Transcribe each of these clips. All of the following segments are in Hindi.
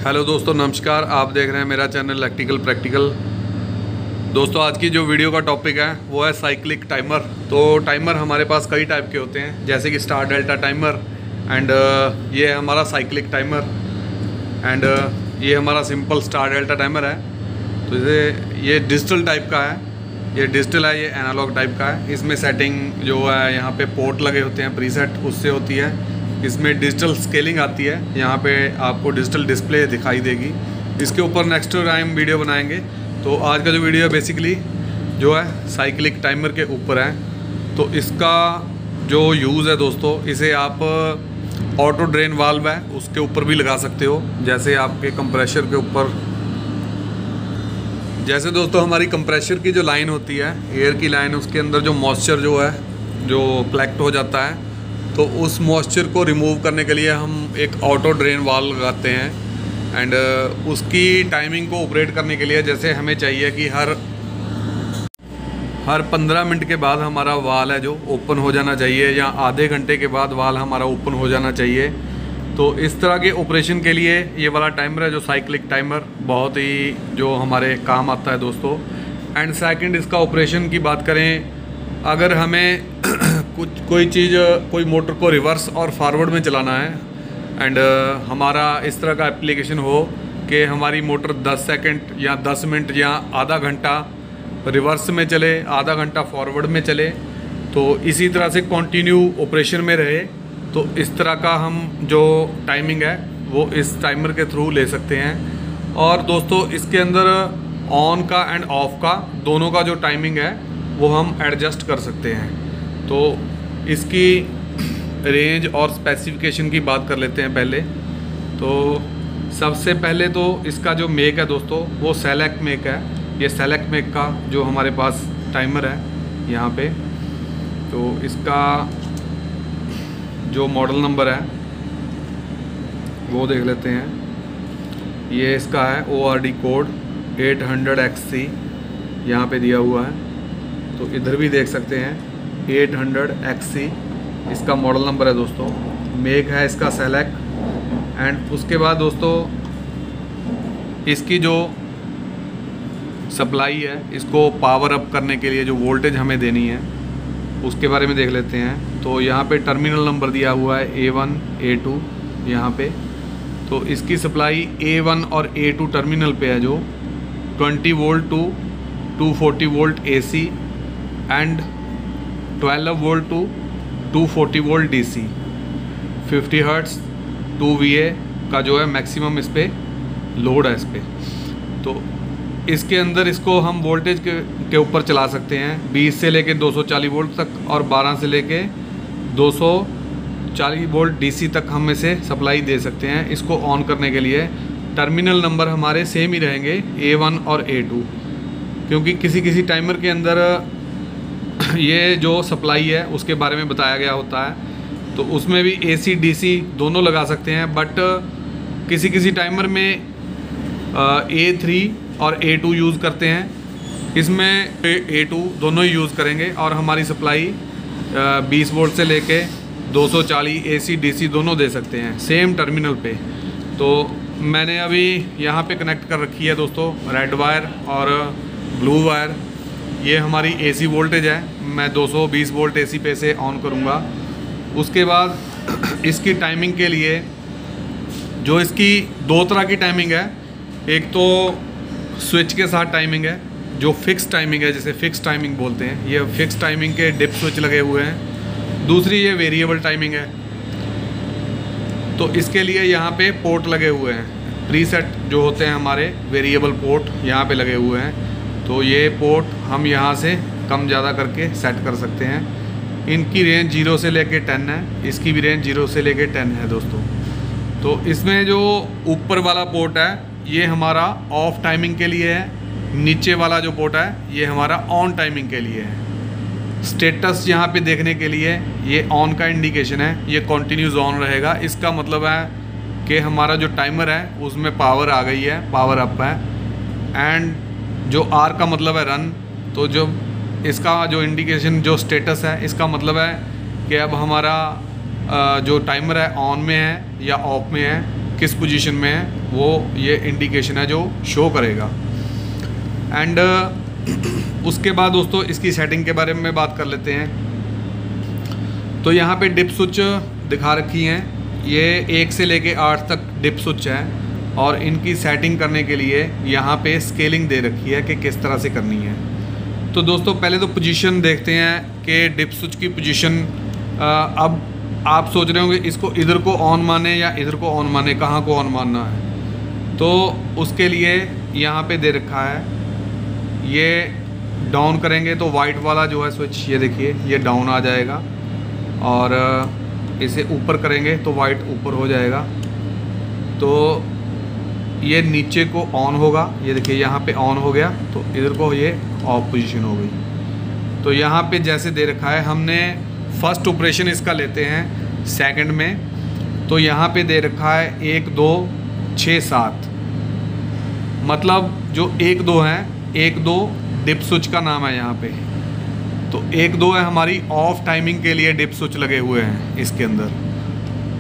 हेलो दोस्तों, नमस्कार। आप देख रहे हैं मेरा चैनल इलेक्ट्रिकल प्रैक्टिकल। दोस्तों, आज की जो वीडियो का टॉपिक है वो है साइक्लिक टाइमर। तो टाइमर हमारे पास कई टाइप के होते हैं, जैसे कि स्टार डेल्टा टाइमर एंड ये है हमारा साइक्लिक टाइमर एंड ये हमारा सिंपल स्टार डेल्टा टाइमर है। तो ये डिजिटल टाइप का है, ये डिजिटल है, ये एनालॉग टाइप का है। इसमें सेटिंग जो है यहाँ पे पोर्ट लगे होते हैं, प्रीसेट उससे होती है। इसमें डिजिटल स्केलिंग आती है, यहाँ पे आपको डिजिटल डिस्प्ले दिखाई देगी। इसके ऊपर नेक्स्ट टाइम वीडियो बनाएंगे। तो आज का जो वीडियो है बेसिकली जो है साइक्लिक टाइमर के ऊपर है। तो इसका जो यूज़ है दोस्तों, इसे आप ऑटो ड्रेन वाल्व है उसके ऊपर भी लगा सकते हो, जैसे आपके कंप्रेशर के ऊपर। जैसे दोस्तों हमारी कंप्रेशर की जो लाइन होती है, एयर की लाइन, उसके अंदर जो मॉइस्चर जो है जो कलेक्ट हो जाता है, तो उस मॉइस्चर को रिमूव करने के लिए हम एक ऑटो ड्रेन वाल्व लगाते हैं। एंड उसकी टाइमिंग को ऑपरेट करने के लिए जैसे हमें चाहिए कि हर 15 मिनट के बाद हमारा वाल है जो ओपन हो जाना चाहिए, या आधे घंटे के बाद वाल हमारा ओपन हो जाना चाहिए। तो इस तरह के ऑपरेशन के लिए ये वाला टाइमर है जो साइक्लिक टाइमर, बहुत ही जो हमारे काम आता है दोस्तों। एंड सेकंड, इसका ऑपरेशन की बात करें, अगर हमें कोई मोटर को रिवर्स और फॉरवर्ड में चलाना है एंड हमारा इस तरह का एप्लीकेशन हो कि हमारी मोटर 10 सेकंड या 10 मिनट या आधा घंटा रिवर्स में चले, आधा घंटा फॉरवर्ड में चले, तो इसी तरह से कंटिन्यू ऑपरेशन में रहे, तो इस तरह का हम जो टाइमिंग है वो इस टाइमर के थ्रू ले सकते हैं। और दोस्तों इसके अंदर ऑन का एंड ऑफ का दोनों का जो टाइमिंग है वो हम एडजस्ट कर सकते हैं। तो इसकी रेंज और स्पेसिफिकेशन की बात कर लेते हैं पहले। तो सबसे पहले तो इसका जो मेक है दोस्तों वो सेलेक्ट मेक है। ये सेलेक्ट मेक का जो हमारे पास टाइमर है यहाँ पे, तो इसका जो मॉडल नंबर है वो देख लेते हैं। ये इसका है ORD कोड 800XC यहाँ पे दिया हुआ है, तो इधर भी देख सकते हैं 800XC इसका मॉडल नंबर है दोस्तों। मेक है इसका सेलेक्ट। एंड उसके बाद दोस्तों इसकी जो सप्लाई है, इसको पावर अप करने के लिए जो वोल्टेज हमें देनी है उसके बारे में देख लेते हैं। तो यहाँ पे टर्मिनल नंबर दिया हुआ है A1 A2 यहाँ पे। तो इसकी सप्लाई A1 और A2 टर्मिनल पे है, जो 20 volt to 240 volt AC and 12 volt to 240 volt DC, 50 hertz 2 VA का जो है मैक्सिमम इस पर लोड है इस पर। तो इसके अंदर इसको हम वोल्टेज के ऊपर चला सकते हैं 20 से लेके 240 वोल्ट तक, और 12 से लेके 240 वोल्ट DC तक हम इसे सप्लाई दे सकते हैं। इसको ऑन करने के लिए टर्मिनल नंबर हमारे सेम ही रहेंगे A1 और A2, क्योंकि किसी टाइमर के अंदर ये जो सप्लाई है उसके बारे में बताया गया होता है। तो उसमें भी AC DC दोनों लगा सकते हैं, बट किसी टाइमर में A3 और A2 यूज़ करते हैं। इसमें A2 दोनों ही यूज़ करेंगे, और हमारी सप्लाई 20 वोल्ट से लेके 240 AC DC दोनों दे सकते हैं सेम टर्मिनल पे। तो मैंने अभी यहाँ पे कनेक्ट कर रखी है दोस्तों रेड वायर और ब्लू वायर। ये हमारी AC वोल्टेज है, मैं 220 वोल्ट AC पे से ऑन करूँगा। उसके बाद इसकी टाइमिंग के लिए जो इसकी दो तरह की टाइमिंग है, एक तो स्विच के साथ टाइमिंग है जो फिक्स टाइमिंग है, जिसे फिक्स टाइमिंग बोलते हैं। ये फिक्स टाइमिंग के डिप स्विच लगे हुए हैं। दूसरी ये वेरिएबल टाइमिंग है। तो इसके लिए यहाँ पे पोर्ट लगे हुए हैं, प्रीसेट जो होते हैं हमारे वेरिएबल पोर्ट यहाँ पे लगे हुए हैं। तो ये पोर्ट हम यहाँ से कम ज़्यादा करके सेट कर सकते हैं। इनकी रेंज 0 से लेके 10 है, इसकी भी रेंज 0 से लेके 10 है दोस्तों। तो इसमें जो ऊपर वाला पोर्ट है ये हमारा ऑफ टाइमिंग के लिए है, नीचे वाला जो पोर्ट है ये हमारा ऑन टाइमिंग के लिए है। स्टेटस यहाँ पे देखने के लिए ये ऑन का इंडिकेशन है, ये कंटिन्यूस ऑन रहेगा। इसका मतलब है कि हमारा जो टाइमर है उसमें पावर आ गई है, पावर अप है। एंड जो R का मतलब है रन, तो जो इसका जो इंडिकेशन जो स्टेटस है इसका मतलब है कि अब हमारा जो टाइमर है ऑन में है या ऑफ में है, किस पोजीशन में है। वो ये इंडिकेशन है जो शो करेगा। एंड उसके बाद दोस्तों इसकी सेटिंग के बारे में बात कर लेते हैं। तो यहाँ पे डिप स्विच दिखा रखी हैं, ये 1 से लेके 8 तक डिप स्विच है और इनकी सेटिंग करने के लिए यहाँ पे स्केलिंग दे रखी है कि किस तरह से करनी है। तो दोस्तों पहले तो पोजीशन देखते हैं कि डिप स्विच की पोजीशन। अब आप सोच रहे होंगे इसको इधर को ऑन माने या इधर को ऑन माने, कहाँ को ऑन मानना है। तो उसके लिए यहाँ पे दे रखा है, ये डाउन करेंगे तो वाइट वाला जो है स्विच ये देखिए ये डाउन आ जाएगा, और इसे ऊपर करेंगे तो वाइट ऊपर हो जाएगा। तो ये नीचे को ऑन होगा, ये देखिए यहाँ पे ऑन हो गया, तो इधर को ये ऑफ पोजीशन हो गई। तो यहाँ पे जैसे दे रखा है, हमने फर्स्ट ऑपरेशन इसका लेते हैं सेकंड में। तो यहाँ पे दे रखा है 1 2 6 7, मतलब जो 1 2 है, 1 2 डिप स्विच का नाम है यहाँ पे। तो 1 2 है हमारी ऑफ टाइमिंग के लिए डिप स्विच लगे हुए हैं इसके अंदर।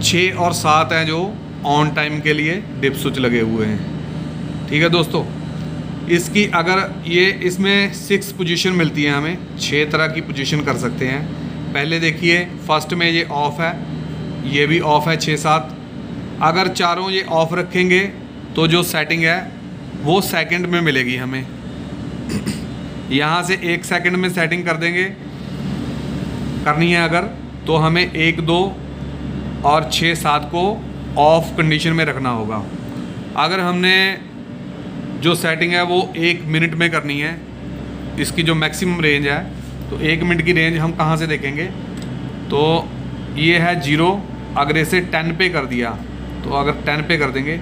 6 और 7 हैं जो ऑन टाइम के लिए डिप स्विच लगे हुए हैं। ठीक है दोस्तों, इसकी अगर ये इसमें 6 पोजीशन मिलती है हमें, 6 तरह की पोजीशन कर सकते हैं। पहले देखिए फर्स्ट में ये ऑफ़ है, ये भी ऑफ़ है 6 7। अगर चारों ये ऑफ़ रखेंगे तो जो सेटिंग है वो सेकंड में मिलेगी हमें। यहाँ से 1 सेकंड में सेटिंग कर देंगे, करनी है अगर, तो हमें 1 2 और 6 7 को ऑफ कंडीशन में रखना होगा। अगर हमने जो सेटिंग है वो 1 मिनट में करनी है, इसकी जो मैक्सिमम रेंज है, तो 1 मिनट की रेंज हम कहाँ से देखेंगे। तो ये है 0, अगर इसे 10 पे कर दिया, तो अगर 10 पे कर देंगे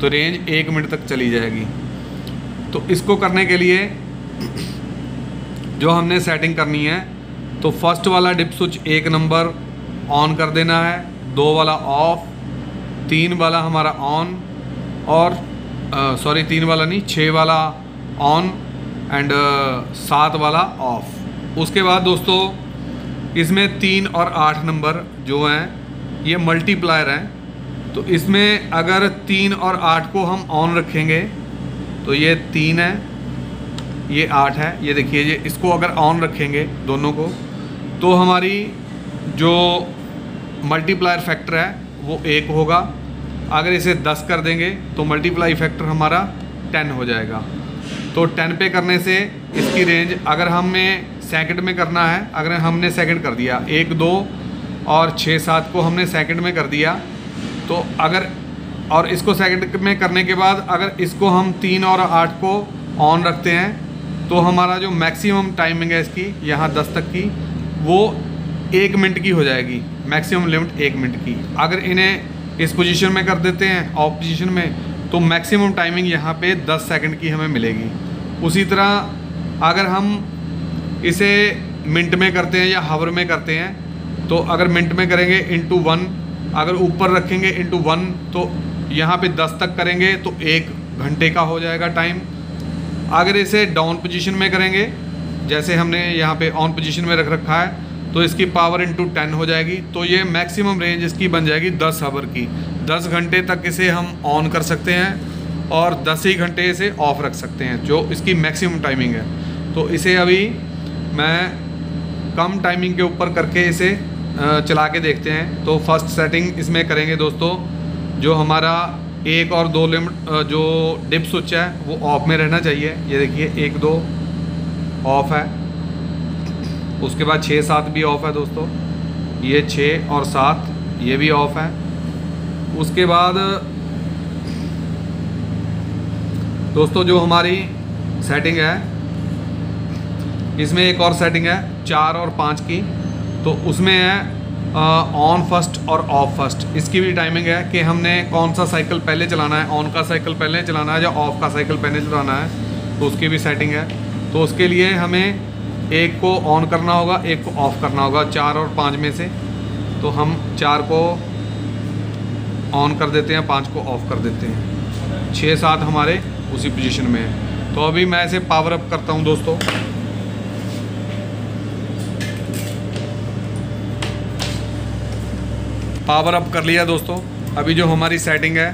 तो रेंज 1 मिनट तक चली जाएगी। तो इसको करने के लिए जो हमने सेटिंग करनी है, तो फर्स्ट वाला डिप स्विच 1 नंबर ऑन कर देना है, 2 वाला ऑफ, 3 वाला हमारा ऑन, और 3 वाला नहीं, 6 वाला ऑन एंड 7 वाला ऑफ। उसके बाद दोस्तों इसमें 3 और 8 नंबर जो हैं ये मल्टीप्लायर हैं। तो इसमें अगर 3 और 8 को हम ऑन रखेंगे तो ये 3 है, ये 8 है, ये देखिए ये इसको अगर ऑन रखेंगे दोनों को, तो हमारी जो मल्टीप्लायर फैक्टर है वो 1 होगा। अगर इसे 10 कर देंगे तो मल्टीप्लाई फैक्टर हमारा 10 हो जाएगा। तो 10 पे करने से इसकी रेंज, अगर हमें सेकंड में करना है, अगर हमने सेकंड कर दिया 1 2 और 6 7 को हमने सेकंड में कर दिया, तो अगर, और इसको सेकंड में करने के बाद अगर इसको हम 3 और 8 को ऑन रखते हैं, तो हमारा जो मैक्सिमम टाइमिंग है इसकी यहाँ 10 तक की, वो 1 मिनट की हो जाएगी, मैक्सिमम लिमिट 1 मिनट की। अगर इन्हें इस पोजीशन में कर देते हैं ऑफ पोजीशन में, तो मैक्सिमम टाइमिंग यहाँ पे 10 सेकंड की हमें मिलेगी। उसी तरह अगर हम इसे मिनट में करते हैं या हावर में करते हैं, तो अगर मिनट में करेंगे ×1, अगर ऊपर रखेंगे ×1, तो यहाँ पे 10 तक करेंगे तो 1 घंटे का हो जाएगा टाइम। अगर इसे डाउन पोजीशन में करेंगे, जैसे हमने यहाँ पे ऑन पोजीशन में रख रखा है, तो इसकी पावर ×10 हो जाएगी। तो ये मैक्सिमम रेंज इसकी बन जाएगी 10 आवर की। 10 घंटे तक इसे हम ऑन कर सकते हैं और 10 ही घंटे इसे ऑफ रख सकते हैं, जो इसकी मैक्सिमम टाइमिंग है। तो इसे अभी मैं कम टाइमिंग के ऊपर करके इसे चला के देखते हैं। तो फर्स्ट सेटिंग इसमें करेंगे दोस्तों, जो हमारा 1 और 2 लिमिट जो डिप स्विच है वो ऑफ में रहना चाहिए। ये देखिए 1 2 ऑफ है, उसके बाद 6 7 भी ऑफ है दोस्तों, ये 6 और 7 ये भी ऑफ है। उसके बाद दोस्तों जो हमारी सेटिंग है, इसमें एक और सेटिंग है 4 और 5 की, तो उसमें है ऑन फर्स्ट और ऑफ फर्स्ट। इसकी भी टाइमिंग है कि हमने कौन सा साइकिल पहले चलाना है, ऑन का साइकिल पहले चलाना है या ऑफ का साइकिल पहले चलाना है, तो उसकी भी सेटिंग है। तो उसके लिए हमें एक को ऑन करना होगा, एक को ऑफ़ करना होगा 4 और 5 में से। तो हम 4 को ऑन कर देते हैं, 5 को ऑफ़ कर देते हैं, 6 7 हमारे उसी पोजीशन में है। तो अभी मैं इसे पावर अप करता हूं दोस्तों। पावर अप कर लिया दोस्तों। अभी जो हमारी सेटिंग है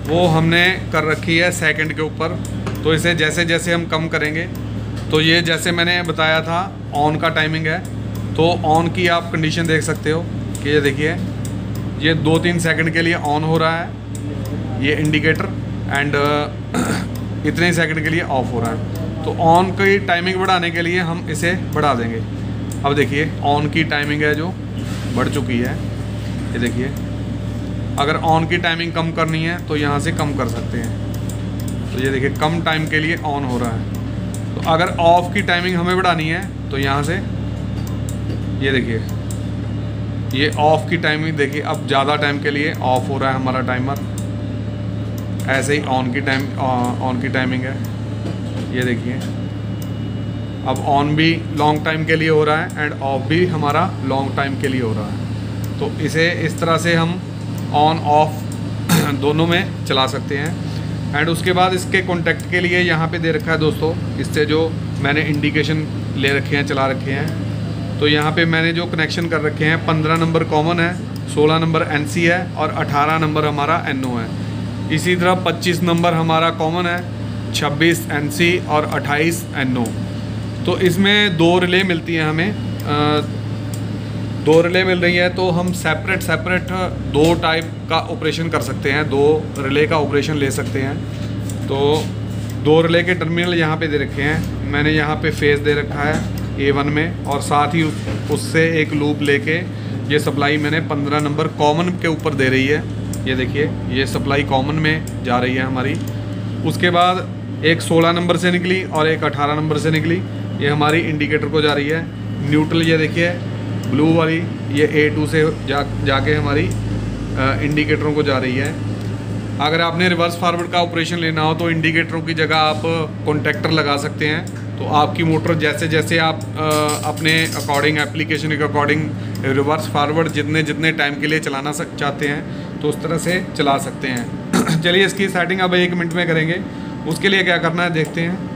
वो हमने कर रखी है सेकंड के ऊपर। तो इसे जैसे जैसे हम कम करेंगे, तो ये जैसे मैंने बताया था ऑन का टाइमिंग है, तो ऑन की आप कंडीशन देख सकते हो कि ये देखिए ये 2-3 सेकंड के लिए ऑन हो रहा है ये इंडिकेटर, एंड इतने ही सेकंड के लिए ऑफ हो रहा है। तो ऑन की टाइमिंग बढ़ाने के लिए हम इसे बढ़ा देंगे। अब देखिए ऑन की टाइमिंग है जो बढ़ चुकी है, ये देखिए। अगर ऑन की टाइमिंग कम करनी है तो यहाँ से कम कर सकते हैं। तो ये देखिए कम टाइम के लिए ऑन हो रहा है। तो अगर ऑफ़ की टाइमिंग हमें बढ़ानी है तो यहाँ से ये देखिए ये ऑफ़ की टाइमिंग देखिए, अब ज़्यादा टाइम के लिए ऑफ़ हो रहा है हमारा टाइमर। ऐसे ही ऑन की टाइमिंग है, ये देखिए अब ऑन भी लॉन्ग टाइम के लिए हो रहा है एंड ऑफ भी हमारा लॉन्ग टाइम के लिए हो रहा है। तो इसे इस तरह से हम ऑन ऑफ दोनों में चला सकते हैं। एंड उसके बाद इसके कॉन्टैक्ट के लिए यहाँ पे दे रखा है दोस्तों, इससे जो मैंने इंडिकेशन ले रखे हैं, चला रखे हैं। तो यहाँ पे मैंने जो कनेक्शन कर रखे हैं 15 नंबर कॉमन है, 16 नंबर NC है और 18 नंबर हमारा NO है। इसी तरह 25 नंबर हमारा कॉमन है, 26 NC और 28 NO। तो इसमें 2 रिले मिलती हैं हमें, 2 रिले मिल रही है। तो हम सेपरेट 2 टाइप का ऑपरेशन कर सकते हैं, 2 रिले का ऑपरेशन ले सकते हैं। तो 2 रिले के टर्मिनल यहाँ पे दे रखे हैं। मैंने यहाँ पे फेज दे रखा है A1 में, और साथ ही उससे एक लूप लेके ये सप्लाई मैंने 15 नंबर कॉमन के ऊपर दे रही है। ये देखिए ये सप्लाई कॉमन में जा रही है हमारी। उसके बाद एक 16 नंबर से निकली और एक 18 नंबर से निकली, ये हमारी इंडिकेटर को जा रही है। न्यूट्रल ये देखिए ब्लू वाली ये A2 से जाके हमारी इंडिकेटरों को जा रही है। अगर आपने रिवर्स फॉरवर्ड का ऑपरेशन लेना हो तो इंडिकेटरों की जगह आप कॉन्टैक्टर लगा सकते हैं। तो आपकी मोटर जैसे जैसे आप अपने अकॉर्डिंग, एप्लीकेशन के अकॉर्डिंग रिवर्स फॉरवर्ड जितने टाइम के लिए चलाना चाहते हैं तो उस तरह से चला सकते हैं। चलिए इसकी सेटिंग अब 1 मिनट में करेंगे। उसके लिए क्या करना है देखते हैं।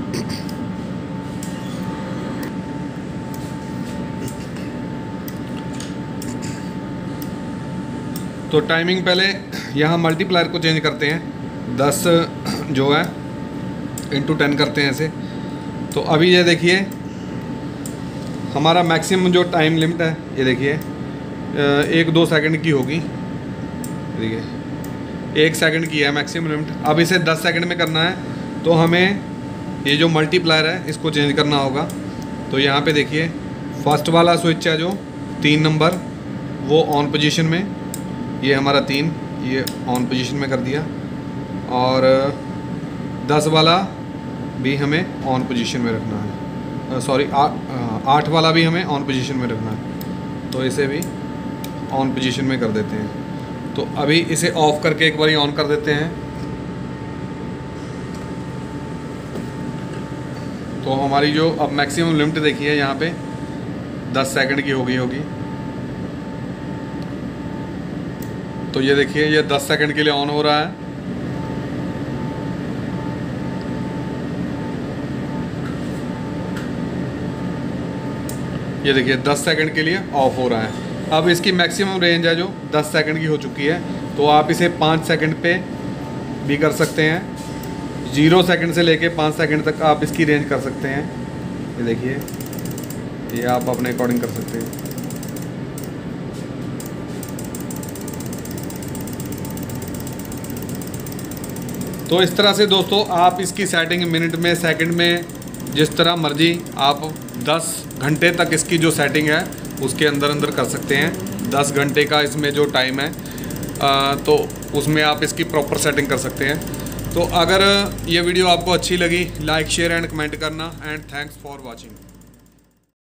तो टाइमिंग पहले यहाँ मल्टीप्लायर को चेंज करते हैं, 10 जो है × 10 करते हैं ऐसे। तो अभी ये देखिए हमारा मैक्सिमम जो टाइम लिमिट है, ये देखिए 1-2 सेकंड की होगी। देखिए 1 सेकंड की है मैक्सिमम लिमिट। अब इसे 10 सेकंड में करना है तो हमें ये जो मल्टीप्लायर है इसको चेंज करना होगा। तो यहाँ पे देखिए फर्स्ट वाला स्विच है जो 3 नंबर, वो ऑन पोजीशन में, ये हमारा 3 ये ऑन पोजीशन में कर दिया। और 10 वाला भी हमें ऑन पोजीशन में रखना है, सॉरी 8 वाला भी हमें ऑन पोजीशन में रखना है। तो इसे भी ऑन पोजीशन में कर देते हैं। तो अभी इसे ऑफ़ करके एक बार ऑन कर देते हैं। तो हमारी जो अब मैक्सिमम लिमिट देखिए यहाँ पे 10 सेकंड की हो गई होगी। तो ये देखिए ये 10 सेकंड के लिए ऑन हो रहा है। ये देखिए 10 सेकंड के लिए ऑफ हो रहा है। अब इसकी मैक्सिमम रेंज है जो 10 सेकंड की हो चुकी है। तो आप इसे 5 सेकंड पे भी कर सकते हैं, 0 सेकंड से लेके 5 सेकंड तक आप इसकी रेंज कर सकते हैं। ये देखिए ये आप अपने अकॉर्डिंग कर सकते हैं। तो इस तरह से दोस्तों आप इसकी सेटिंग मिनट में, सेकंड में, जिस तरह मर्जी आप 10 घंटे तक इसकी जो सेटिंग है उसके अंदर कर सकते हैं। 10 घंटे का इसमें जो टाइम है तो उसमें आप इसकी प्रॉपर सेटिंग कर सकते हैं। तो अगर ये वीडियो आपको अच्छी लगी, लाइक, शेयर एंड कमेंट करना। And thanks for watching.